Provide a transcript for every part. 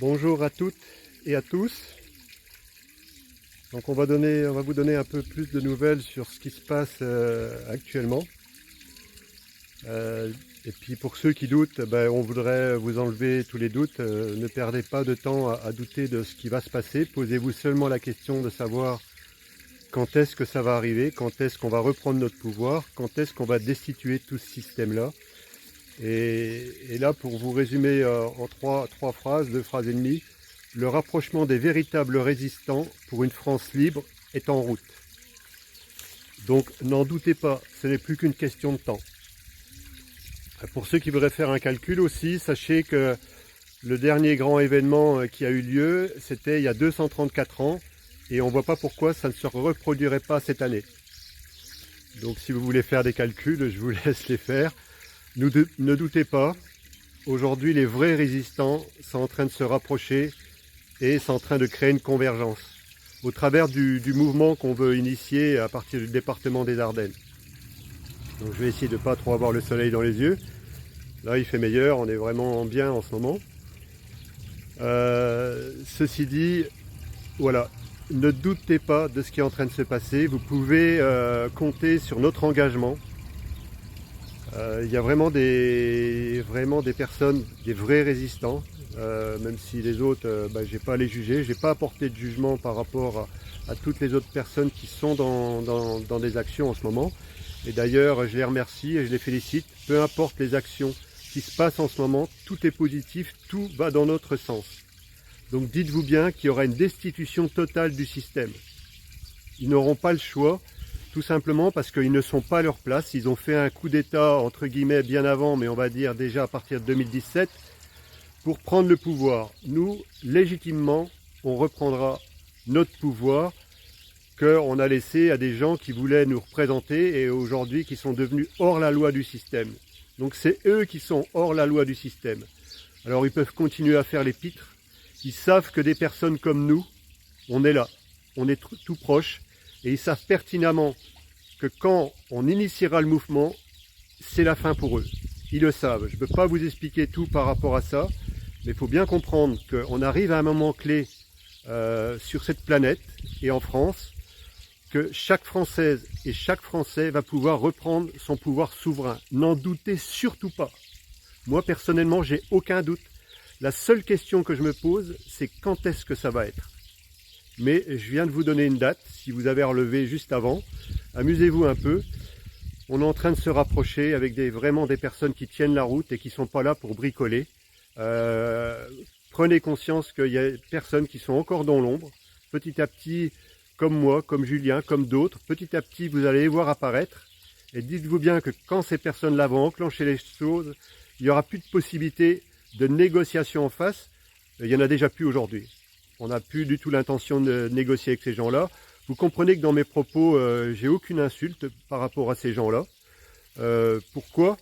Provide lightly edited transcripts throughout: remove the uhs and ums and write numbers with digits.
Bonjour à toutes et à tous. Donc on va vous donner un peu plus de nouvelles sur ce qui se passe actuellement. Et puis pour ceux qui doutent, on voudrait vous enlever tous les doutes. Ne perdez pas de temps à douter de ce qui va se passer. Posez-vous seulement la question de savoir quand est-ce que ça va arriver, quand est-ce qu'on va reprendre notre pouvoir, quand est-ce qu'on va destituer tout ce système-là. Et là, pour vous résumer en trois phrases, 2 phrases et demie, le rapprochement des véritables résistants pour une France libre est en route. Donc n'en doutez pas, ce n'est plus qu'une question de temps. Pour ceux qui voudraient faire un calcul aussi, sachez que le dernier grand événement qui a eu lieu, c'était il y a 234 ans, et on ne voit pas pourquoi ça ne se reproduirait pas cette année. Donc si vous voulez faire des calculs, je vous laisse les faire. Ne doutez pas, aujourd'hui les vrais résistants sont en train de se rapprocher et sont en train de créer une convergence au travers du mouvement qu'on veut initier à partir du département des Ardennes. Donc je vais essayer de ne pas trop avoir le soleil dans les yeux. Là il fait meilleur, on est vraiment bien en ce moment. Ceci dit, voilà, ne doutez pas de ce qui est en train de se passer. Vous pouvez compter sur notre engagement. Il y a vraiment des personnes, des vrais résistants, même si les autres, je n'ai pas à les juger, je n'ai pas apporté de jugement par rapport à toutes les autres personnes qui sont dans des actions en ce moment. Et d'ailleurs, je les remercie et je les félicite. Peu importe les actions qui se passent en ce moment, tout est positif, tout va dans notre sens. Donc dites-vous bien qu'il y aura une destitution totale du système. Ils n'auront pas le choix. Tout simplement parce qu'ils ne sont pas à leur place. Ils ont fait un coup d'État, entre guillemets, bien avant, mais on va dire déjà à partir de 2017, pour prendre le pouvoir. Nous, légitimement, on reprendra notre pouvoir qu'on a laissé à des gens qui voulaient nous représenter et aujourd'hui qui sont devenus hors la loi du système. Donc c'est eux qui sont hors la loi du système. Alors ils peuvent continuer à faire les pitres. Ils savent que des personnes comme nous, on est là, on est tout proche. Et ils savent pertinemment que quand on initiera le mouvement, c'est la fin pour eux. Ils le savent. Je ne peux pas vous expliquer tout par rapport à ça, mais il faut bien comprendre qu'on arrive à un moment clé sur cette planète et en France, que chaque Française et chaque Français va pouvoir reprendre son pouvoir souverain. N'en doutez surtout pas. Moi, personnellement, j'ai aucun doute. La seule question que je me pose, c'est quand est-ce que ça va être ? Mais je viens de vous donner une date, si vous avez relevé juste avant. Amusez-vous un peu. On est en train de se rapprocher avec vraiment des personnes qui tiennent la route et qui ne sont pas là pour bricoler. Prenez conscience qu'il y a des personnes qui sont encore dans l'ombre. Petit à petit, comme moi, comme Julien, comme d'autres, petit à petit, vous allez les voir apparaître. Et dites-vous bien que quand ces personnes-là vont enclencher les choses, il n'y aura plus de possibilité de négociation en face. Il n'y en a déjà plus aujourd'hui. On n'a plus du tout l'intention de négocier avec ces gens-là. Vous comprenez que dans mes propos, j'ai aucune insulte par rapport à ces gens-là. Pourquoi ?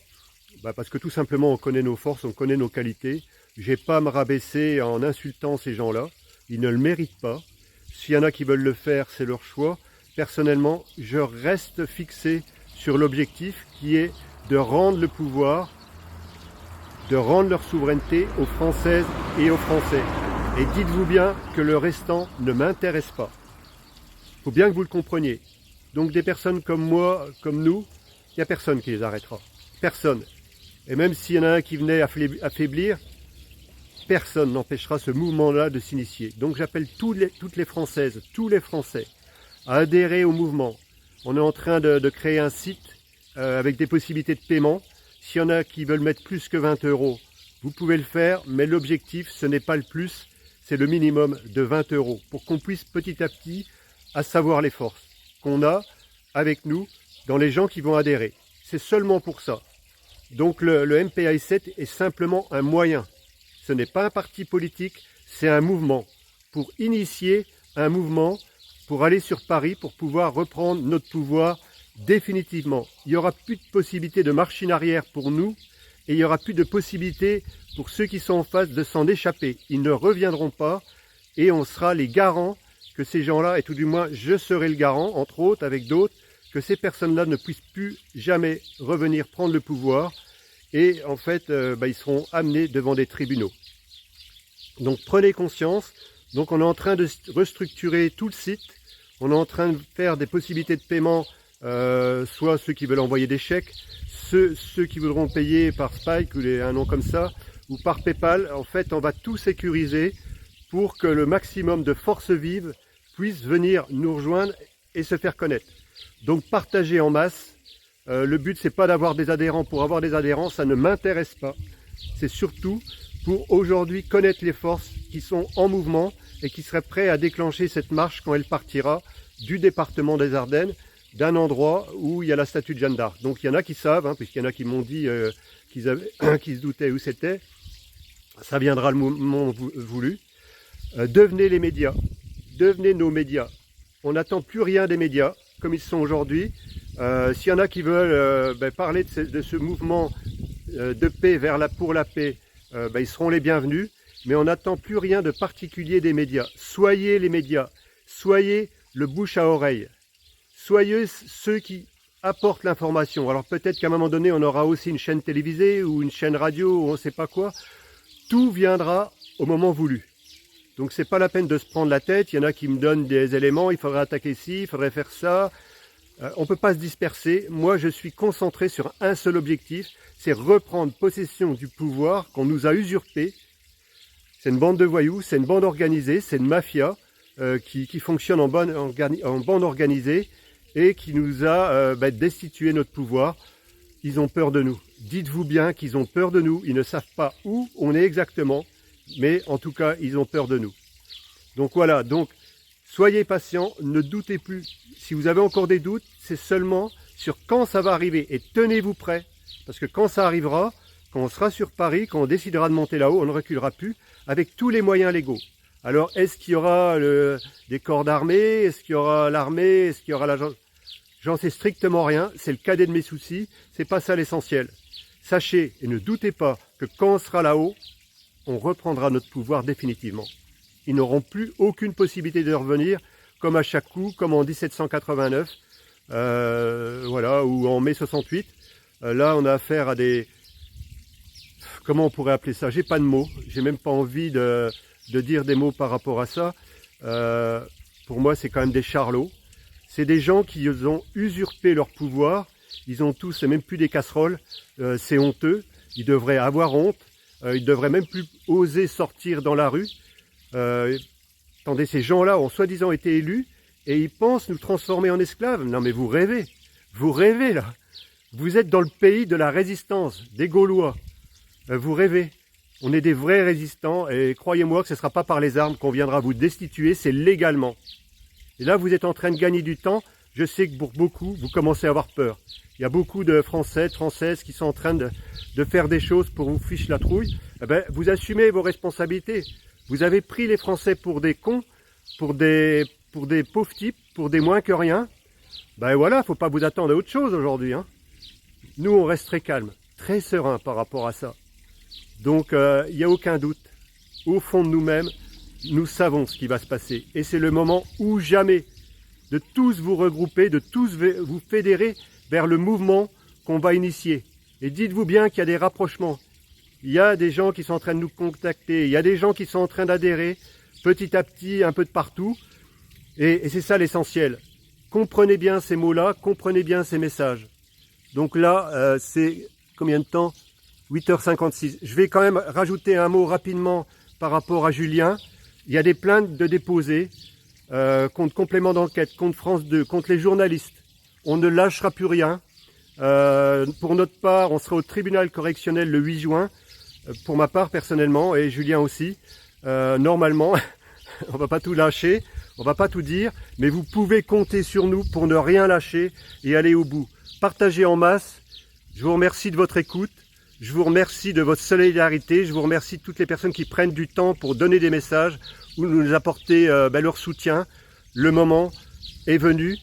Parce que tout simplement, on connaît nos forces, on connaît nos qualités. Je n'ai pas à me rabaisser en insultant ces gens-là. Ils ne le méritent pas. S'il y en a qui veulent le faire, c'est leur choix. Personnellement, je reste fixé sur l'objectif qui est de rendre le pouvoir, de rendre leur souveraineté aux Françaises et aux Français. Et dites-vous bien que le restant ne m'intéresse pas. Il faut bien que vous le compreniez. Donc des personnes comme moi, comme nous, il n'y a personne qui les arrêtera. Personne. Et même s'il y en a un qui venait affaiblir, personne n'empêchera ce mouvement-là de s'initier. Donc j'appelle toutes les Françaises, tous les Français à adhérer au mouvement. On est en train de créer un site avec des possibilités de paiement. S'il y en a qui veulent mettre plus que 20 €, vous pouvez le faire, mais l'objectif, ce n'est pas le plus, c'est le minimum de 20 € pour qu'on puisse petit à petit savoir les forces qu'on a avec nous dans les gens qui vont adhérer. C'est seulement pour ça. Donc le MPI7 est simplement un moyen. Ce n'est pas un parti politique, c'est un mouvement pour initier un mouvement, pour aller sur Paris, pour pouvoir reprendre notre pouvoir définitivement. Il n'y aura plus de possibilité de machine arrière pour nous et il n'y aura plus de possibilité pour ceux qui sont en face de s'en échapper. Ils ne reviendront pas et on sera les garants que ces gens-là, et tout du moins je serai le garant, entre autres avec d'autres, que ces personnes-là ne puissent plus jamais revenir prendre le pouvoir et en fait ils seront amenés devant des tribunaux. Donc prenez conscience. Donc on est en train de restructurer tout le site. On est en train de faire des possibilités de paiement, soit ceux qui veulent envoyer des chèques, ceux qui voudront payer par Spike ou un nom comme ça, ou par PayPal. En fait, on va tout sécuriser pour que le maximum de forces vives puissent venir nous rejoindre et se faire connaître. Donc partagez en masse. Le but, c'est pas d'avoir des adhérents pour avoir des adhérents, ça ne m'intéresse pas. C'est surtout pour aujourd'hui connaître les forces qui sont en mouvement et qui seraient prêts à déclencher cette marche quand elle partira du département des Ardennes, d'un endroit où il y a la statue de Jeanne d'Arc. Donc il y en a qui savent, puisqu'il y en a qui m'ont dit qu'ils se doutaient où c'était. Ça viendra le moment voulu. Devenez les médias, devenez nos médias. On n'attend plus rien des médias comme ils sont aujourd'hui. S'il y en a qui veulent parler de ce mouvement de paix pour la paix, ils seront les bienvenus. Mais on n'attend plus rien de particulier des médias. Soyez les médias, soyez le bouche à oreille, soyez ceux qui apportent l'information. Alors peut-être qu'à un moment donné, on aura aussi une chaîne télévisée ou une chaîne radio ou on ne sait pas quoi. Tout viendra au moment voulu. Donc c'est pas la peine de se prendre la tête. Il y en a qui me donnent des éléments, il faudrait attaquer ci, il faudrait faire ça. On ne peut pas se disperser. Moi, je suis concentré sur un seul objectif, c'est reprendre possession du pouvoir qu'on nous a usurpé. C'est une bande de voyous, c'est une bande organisée, c'est une mafia qui fonctionne en bande organisée et qui nous a destitué notre pouvoir. Ils ont peur de nous. Dites-vous bien qu'ils ont peur de nous. Ils ne savent pas où on est exactement, mais en tout cas, ils ont peur de nous. Donc voilà, donc soyez patients, ne doutez plus. Si vous avez encore des doutes, c'est seulement sur quand ça va arriver. Et tenez-vous prêts, parce que quand ça arrivera, quand on sera sur Paris, quand on décidera de monter là-haut, on ne reculera plus, avec tous les moyens légaux. Alors, est-ce qu'il y aura des corps d'armée? Est-ce qu'il y aura l'armée? Est-ce qu'il y aura la... J'en sais strictement rien, c'est le cadet de mes soucis, c'est pas ça l'essentiel. Sachez et ne doutez pas que quand on sera là-haut, on reprendra notre pouvoir définitivement. Ils n'auront plus aucune possibilité de revenir, comme à chaque coup, comme en 1789, voilà, ou en mai 68. Là, on a affaire à des... Comment on pourrait appeler ça? J'ai pas de mots, j'ai même pas envie de dire des mots par rapport à ça. Pour moi, c'est quand même des charlots. C'est des gens qui ont usurpé leur pouvoir. Ils ont tous, même plus des casseroles. C'est honteux. Ils devraient avoir honte. Ils devraient même plus oser sortir dans la rue. Attendez, ces gens-là ont soi-disant été élus et ils pensent nous transformer en esclaves. Non mais vous rêvez là. Vous êtes dans le pays de la résistance, des Gaulois. Vous rêvez. On est des vrais résistants et croyez-moi que ce ne sera pas par les armes qu'on viendra vous destituer, c'est légalement. Et là, vous êtes en train de gagner du temps. Je sais que pour beaucoup, vous commencez à avoir peur. Il y a beaucoup de Français, de Françaises qui sont en train de faire des choses pour vous ficher la trouille. Eh ben, vous assumez vos responsabilités. Vous avez pris les Français pour des cons, pour des pauvres types, pour des moins que rien. Ben voilà, faut pas vous attendre à autre chose aujourd'hui. Nous, on reste très calme, très serein par rapport à ça. Donc, il n'y a aucun doute. Au fond de nous-mêmes, nous savons ce qui va se passer. Et c'est le moment ou jamais de tous vous regrouper, de tous vous fédérer vers le mouvement qu'on va initier. Et dites-vous bien qu'il y a des rapprochements. Il y a des gens qui sont en train de nous contacter. Il y a des gens qui sont en train d'adhérer petit à petit, un peu de partout. Et c'est ça l'essentiel. Comprenez bien ces mots-là, comprenez bien ces messages. Donc là, c'est combien de temps? 8h56. Je vais quand même rajouter un mot rapidement par rapport à Julien. Il y a des plaintes de déposer contre complément d'enquête, contre France 2, contre les journalistes. On ne lâchera plus rien. Pour notre part, on sera au tribunal correctionnel le 8 juin. Pour ma part, personnellement, et Julien aussi. Normalement, on va pas tout lâcher, on va pas tout dire, mais vous pouvez compter sur nous pour ne rien lâcher et aller au bout. Partagez en masse. Je vous remercie de votre écoute. Je vous remercie de votre solidarité, je vous remercie de toutes les personnes qui prennent du temps pour donner des messages ou nous apporter leur soutien. Le moment est venu.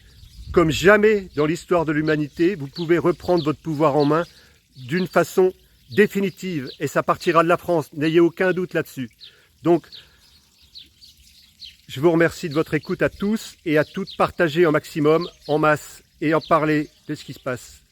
Comme jamais dans l'histoire de l'humanité, vous pouvez reprendre votre pouvoir en main d'une façon définitive et ça partira de la France, n'ayez aucun doute là-dessus. Donc, je vous remercie de votre écoute à tous et à toutes. Partagez au maximum, en masse et en parlez de ce qui se passe.